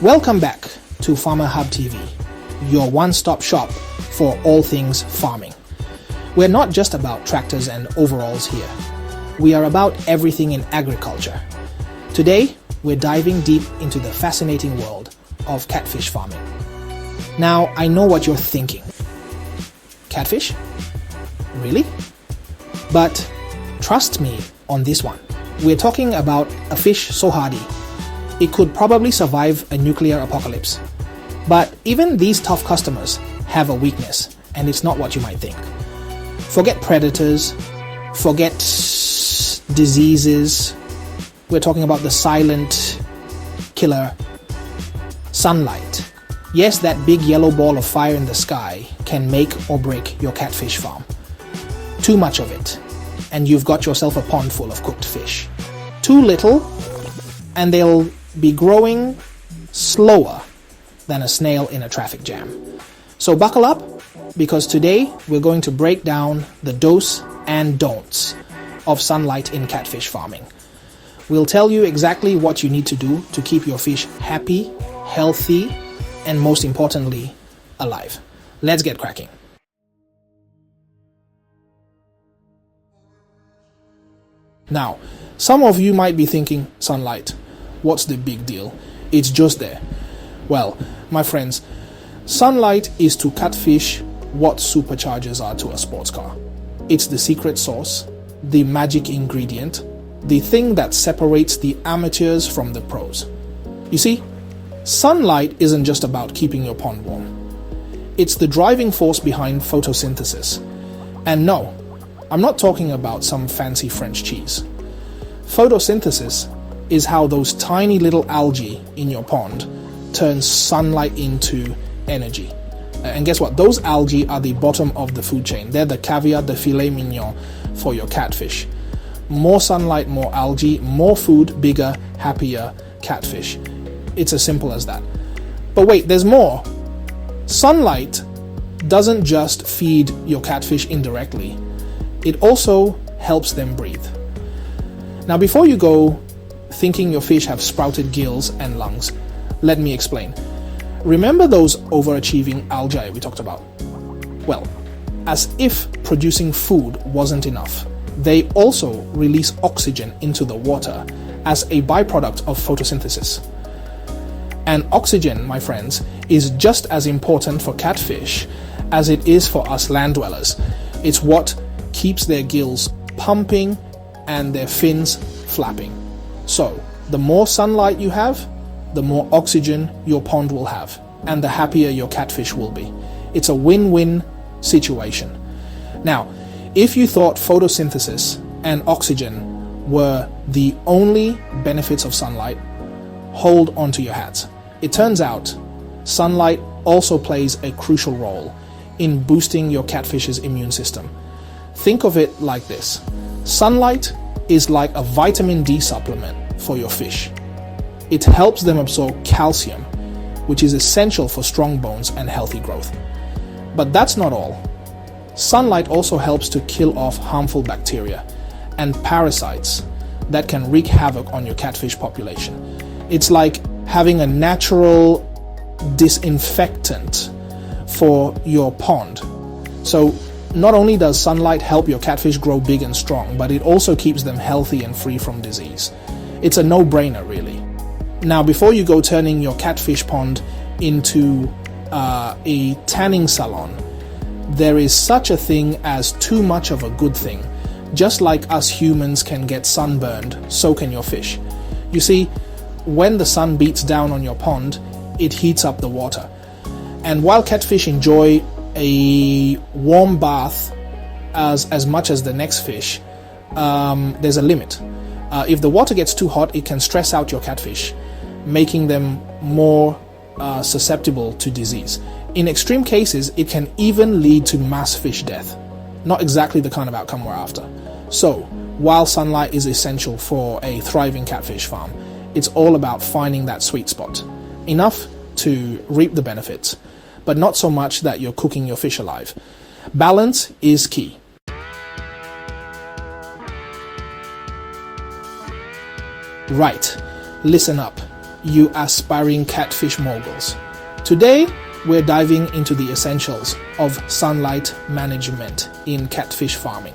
Welcome back to FarmerHubTV, your one-stop shop for all things farming. We're not just about tractors and overalls here. We are about everything in agriculture. Today, we're diving deep into the fascinating world of catfish farming. Now, I know what you're thinking. Catfish? Really? But trust me on this one. We're talking about a fish so hardy, it could probably survive a nuclear apocalypse. But even these tough customers have a weakness, and it's not what you might think. Forget predators, forget diseases. We're talking about the silent killer, sunlight. Yes, that big yellow ball of fire in the sky can make or break your catfish farm. Too much of it, and you've got yourself a pond full of cooked fish. Too little, and they'll be growing slower than a snail in a traffic jam. So buckle up, because today we're going to break down the do's and don'ts of sunlight in catfish farming. We'll tell you exactly what you need to do to keep your fish happy, healthy, and most importantly, alive. Let's get cracking. Now, some of you might be thinking, sunlight, what's the big deal? It's just there. Well, my friends, sunlight is to catfish what superchargers are to a sports car. It's the secret sauce, the magic ingredient, the thing that separates the amateurs from the pros. You see, sunlight isn't just about keeping your pond warm. It's the driving force behind photosynthesis. And no, I'm not talking about some fancy French cheese. Photosynthesis is how those tiny little algae in your pond turn sunlight into energy. And guess what? Those algae are the bottom of the food chain. They're the caviar, the filet mignon for your catfish. More sunlight, more algae, more food, bigger, happier catfish. It's as simple as that. But wait, there's more. Sunlight doesn't just feed your catfish indirectly. It also helps them breathe. Now, before you go thinking your fish have sprouted gills and lungs, let me explain. Remember those overachieving algae we talked about? Well, as if producing food wasn't enough, they also release oxygen into the water as a byproduct of photosynthesis. And oxygen, my friends, is just as important for catfish as it is for us land dwellers. It's what keeps their gills pumping and their fins flapping. So, the more sunlight you have, the more oxygen your pond will have, and the happier your catfish will be. It's a win-win situation. Now, if you thought photosynthesis and oxygen were the only benefits of sunlight, hold on to your hats. It turns out, sunlight also plays a crucial role in boosting your catfish's immune system. Think of it like this. Sunlight is like a vitamin D supplement for your fish. It helps them absorb calcium, which is essential for strong bones and healthy growth. But that's not all. Sunlight also helps to kill off harmful bacteria and parasites that can wreak havoc on your catfish population. It's like having a natural disinfectant for your pond. So not only does sunlight help your catfish grow big and strong, but it also keeps them healthy and free from disease. It's a no-brainer, really. Now, before you go turning your catfish pond into a tanning salon, there is such a thing as too much of a good thing. Just like us humans can get sunburned, so can your fish. You see, when the sun beats down on your pond, it heats up the water. And while catfish enjoy a warm bath as much as the next fish, there's a limit. If the water gets too hot, it can stress out your catfish, making them more susceptible to disease. In extreme cases, it can even lead to mass fish death. Not exactly the kind of outcome we're after. So, while sunlight is essential for a thriving catfish farm, it's all about finding that sweet spot. Enough to reap the benefits, but not so much that you're cooking your fish alive. Balance is key. Right, listen up. you aspiring catfish moguls. Today, we're diving into the essentials of sunlight management in catfish farming.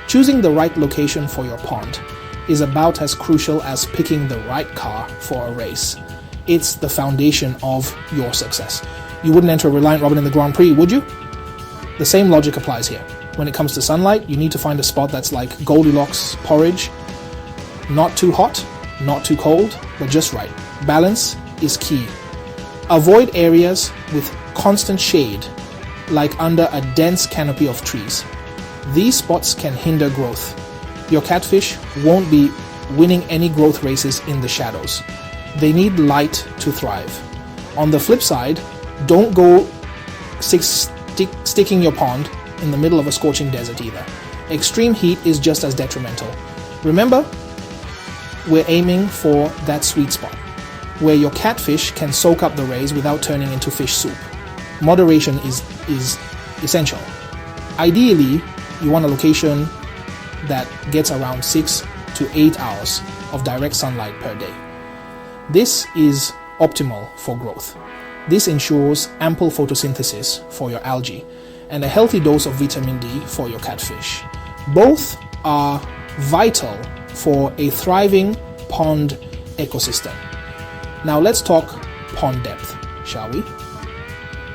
Choosing the right location for your pond is about as crucial as picking the right car for a race. It's the foundation of your success. You wouldn't enter a Reliant Robin in the Grand Prix, would you? The same logic applies here. When it comes to sunlight, you need to find a spot that's like Goldilocks porridge. Not too hot, not too cold, but just right. Balance is key. Avoid areas with constant shade, like under a dense canopy of trees. These spots can hinder growth. Your catfish won't be winning any growth races in the shadows. They need light to thrive. On the flip side, don't go sticking your pond in the middle of a scorching desert either. Extreme heat is just as detrimental. Remember, we're aiming for that sweet spot, where your catfish can soak up the rays without turning into fish soup. Moderation is essential. Ideally, you want a location that gets around 6 to 8 hours of direct sunlight per day. This is optimal for growth. This ensures ample photosynthesis for your algae and a healthy dose of vitamin D for your catfish. Both are vital for a thriving pond ecosystem. Now let's talk pond depth, shall we?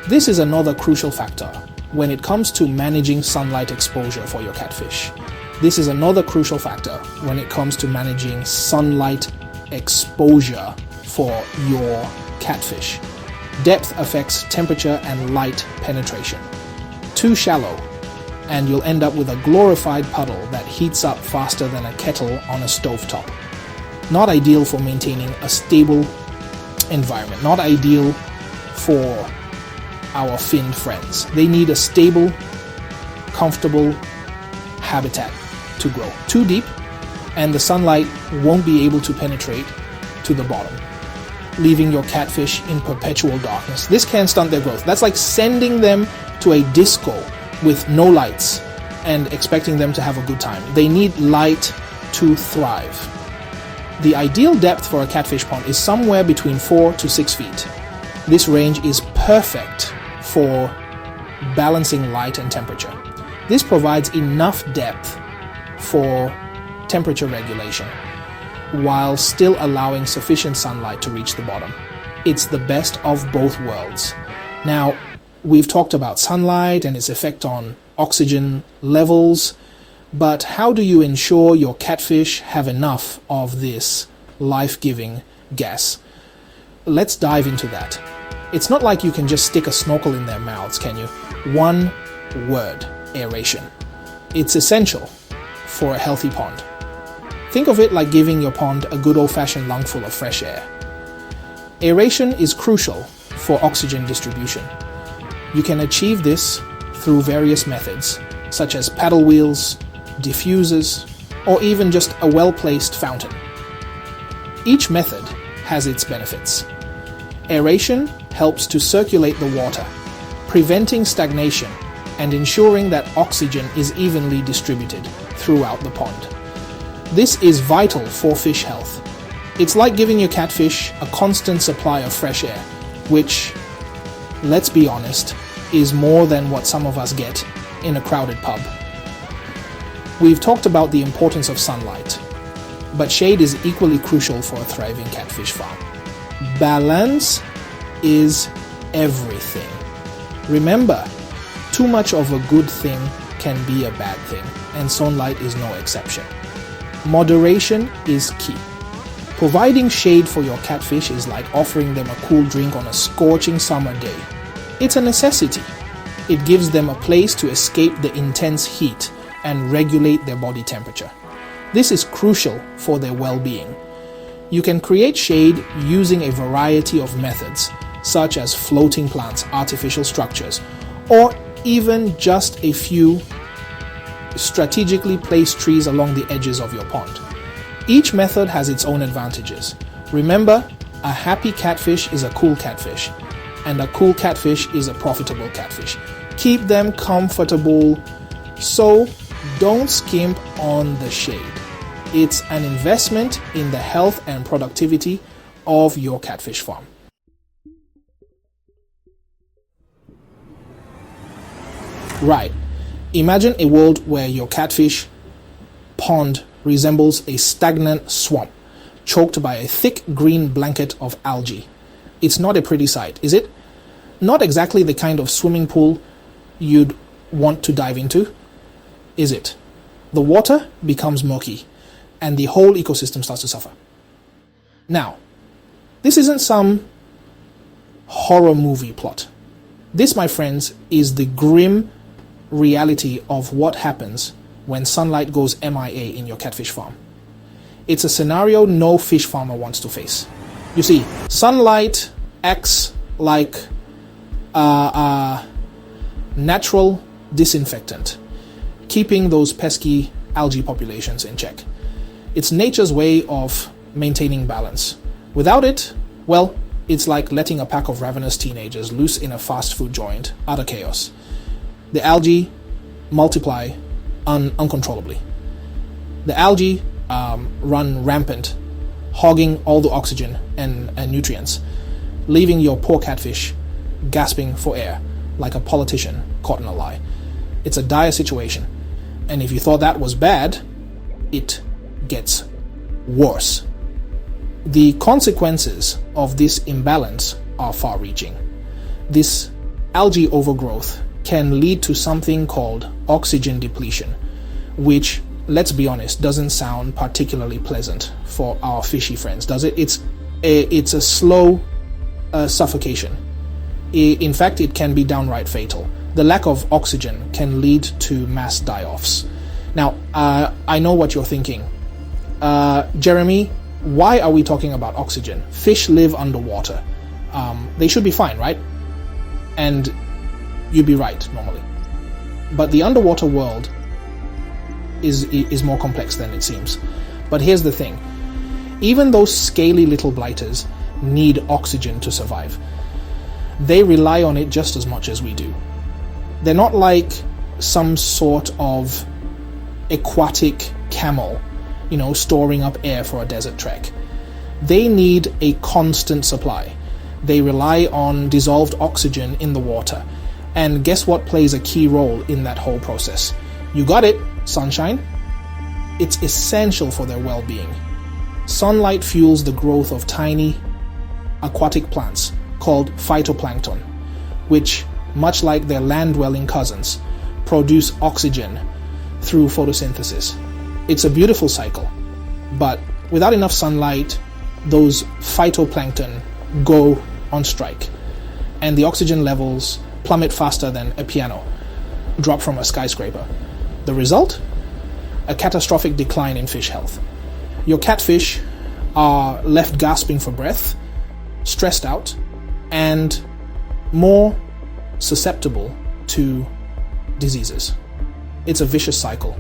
This is another crucial factor when it comes to managing sunlight exposure for your catfish. This is another crucial factor when it comes to managing sunlight exposure for your catfish. Depth affects temperature and light penetration. Too shallow, and you'll end up with a glorified puddle that heats up faster than a kettle on a stovetop. Not ideal for maintaining a stable environment, not ideal for our finned friends. They need a stable, comfortable habitat to grow. Too deep, and the sunlight won't be able to penetrate to the bottom, leaving your catfish in perpetual darkness. This can stunt their growth. That's like sending them to a disco with no lights and expecting them to have a good time. They need light to thrive. The ideal depth for a catfish pond is somewhere between 4 to 6 feet. This range is perfect for balancing light and temperature. This provides enough depth for temperature regulation while still allowing sufficient sunlight to reach the bottom. It's the best of both worlds. Now, we've talked about sunlight and its effect on oxygen levels, but how do you ensure your catfish have enough of this life-giving gas? Let's dive into that. It's not like you can just stick a snorkel in their mouths, can you? One word: aeration. It's essential for a healthy pond. Think of it like giving your pond a good old-fashioned lungful of fresh air. Aeration is crucial for oxygen distribution. You can achieve this through various methods, such as paddle wheels, diffusers, or even just a well-placed fountain. Each method has its benefits. Aeration helps to circulate the water, preventing stagnation and ensuring that oxygen is evenly distributed throughout the pond. This is vital for fish health. It's like giving your catfish a constant supply of fresh air, which, let's be honest, is more than what some of us get in a crowded pub. We've talked about the importance of sunlight, but shade is equally crucial for a thriving catfish farm. Balance is everything. Remember, too much of a good thing can be a bad thing, and sunlight is no exception. Moderation is key. Providing shade for your catfish is like offering them a cool drink on a scorching summer day. It's a necessity. It gives them a place to escape the intense heat and regulate their body temperature. This is crucial for their well-being. You can create shade using a variety of methods, such as floating plants, artificial structures, or even just a few strategically placed trees along the edges of your pond. Each method has its own advantages. Remember, a happy catfish is a cool catfish, and a cool catfish is a profitable catfish. Keep them comfortable, so don't skimp on the shade. It's an investment in the health and productivity of your catfish farm. Right. Imagine a world where your catfish pond resembles a stagnant swamp, choked by a thick green blanket of algae. It's not a pretty sight, is it? Not exactly the kind of swimming pool you'd want to dive into, is it? The water becomes murky, and the whole ecosystem starts to suffer. Now, this isn't some horror movie plot. This, my friends, is the grim reality of what happens when sunlight goes MIA in your catfish farm. It's a scenario no fish farmer wants to face. You see, sunlight acts like a natural disinfectant, keeping those pesky algae populations in check. It's nature's way of maintaining balance. Without it, well, it's like letting a pack of ravenous teenagers loose in a fast food joint, utter chaos. The algae multiply uncontrollably. The algae run rampant, hogging all the oxygen and nutrients, leaving your poor catfish gasping for air like a politician caught in a lie. It's a dire situation, and if you thought that was bad, it gets worse. The consequences of this imbalance are far-reaching. This algae overgrowth can lead to something called oxygen depletion, which, let's be honest, doesn't sound particularly pleasant for our fishy friends, does it? It's a slow suffocation. In fact, it can be downright fatal. The lack of oxygen can lead to mass die-offs. Now, I know what you're thinking. Jeremy, why are we talking about oxygen? Fish live underwater. They should be fine, right? And you'd be right, normally. But the underwater world is more complex than it seems. But here's the thing. Even those scaly little blighters need oxygen to survive. They rely on it just as much as we do. They're not like some sort of aquatic camel, storing up air for a desert trek. They need a constant supply. They rely on dissolved oxygen in the water. And guess what plays a key role in that whole process? You got it, sunshine. It's essential for their well-being. Sunlight fuels the growth of tiny aquatic plants called phytoplankton, which, much like their land-dwelling cousins, produce oxygen through photosynthesis. It's a beautiful cycle, but without enough sunlight, those phytoplankton go on strike, and the oxygen levels plummet faster than a piano drop from a skyscraper. The result? A catastrophic decline in fish health. Your catfish are left gasping for breath, stressed out, and more susceptible to diseases. It's a vicious cycle.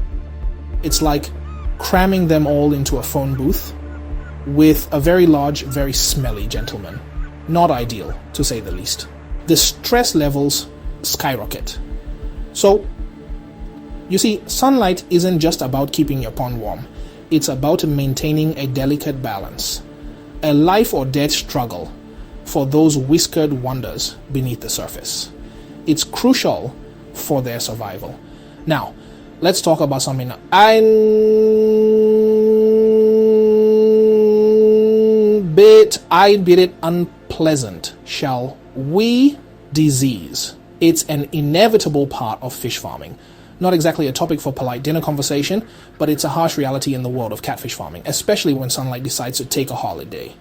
It's like cramming them all into a phone booth with a very large, very smelly gentleman. Not ideal, to say the least. The stress levels skyrocket. So, you see, sunlight isn't just about keeping your pond warm. It's about maintaining a delicate balance. A life or death struggle for those whiskered wonders beneath the surface. It's crucial for their survival. Now, let's talk about something I'd bit it unpleasant, shall we? Disease. It's an inevitable part of fish farming. Not exactly a topic for polite dinner conversation, but it's a harsh reality in the world of catfish farming, especially when sunlight decides to take a holiday.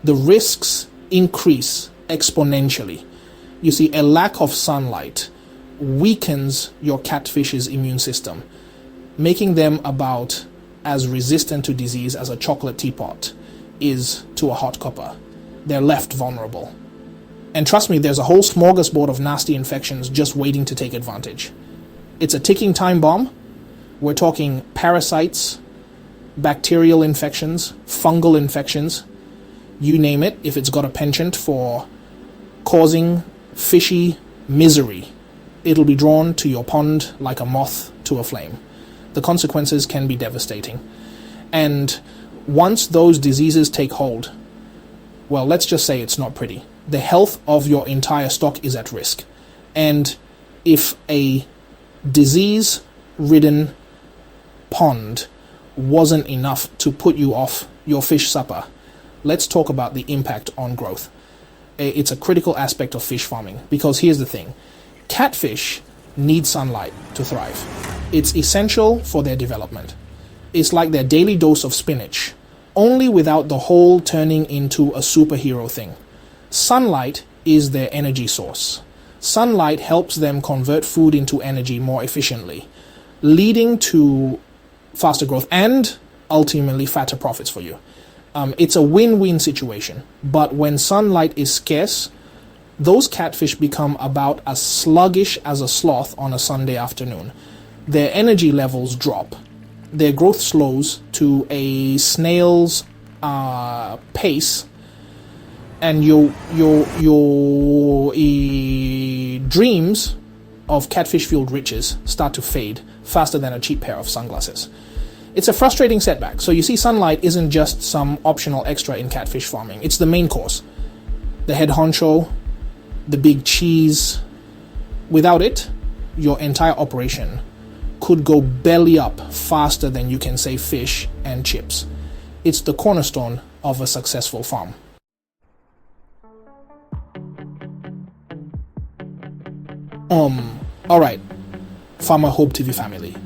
The risks increase exponentially. You see, a lack of sunlight weakens your catfish's immune system, making them about as resistant to disease as a chocolate teapot is to a hot copper. They're left vulnerable. And trust me, there's a whole smorgasbord of nasty infections just waiting to take advantage. It's a ticking time bomb. We're talking parasites, bacterial infections, fungal infections, you name it. If it's got a penchant for causing fishy misery, it'll be drawn to your pond like a moth to a flame. The consequences can be devastating. And once those diseases take hold, well, let's just say it's not pretty. The health of your entire stock is at risk. And if a disease-ridden pond wasn't enough to put you off your fish supper, let's talk about the impact on growth. It's a critical aspect of fish farming, because here's the thing. Catfish need sunlight to thrive. It's essential for their development. It's like their daily dose of spinach, only without the whole turning into a superhero thing. Sunlight is their energy source. Sunlight helps them convert food into energy more efficiently, leading to faster growth and ultimately fatter profits for you. It's a win-win situation, but when sunlight is scarce, those catfish become about as sluggish as a sloth on a Sunday afternoon. Their energy levels drop. Their growth slows to a snail's pace, and your dreams of catfish-fueled riches start to fade faster than a cheap pair of sunglasses. It's a frustrating setback. So you see, sunlight isn't just some optional extra in catfish farming. It's the main course. The head honcho, the big cheese. Without it, your entire operation could go belly up faster than you can save fish and chips. It's the cornerstone of a successful farm. Alright, FarmerHubTV family.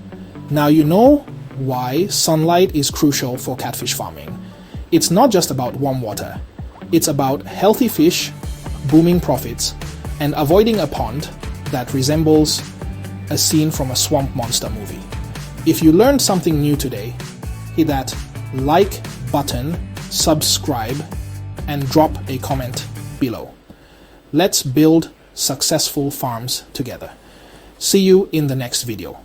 Now you know why sunlight is crucial for catfish farming. It's not just about warm water. It's about healthy fish, booming profits, and avoiding a pond that resembles a scene from a swamp monster movie. If you learned something new today, hit that like button, subscribe, and drop a comment below. Let's build successful farms together. See you in the next video.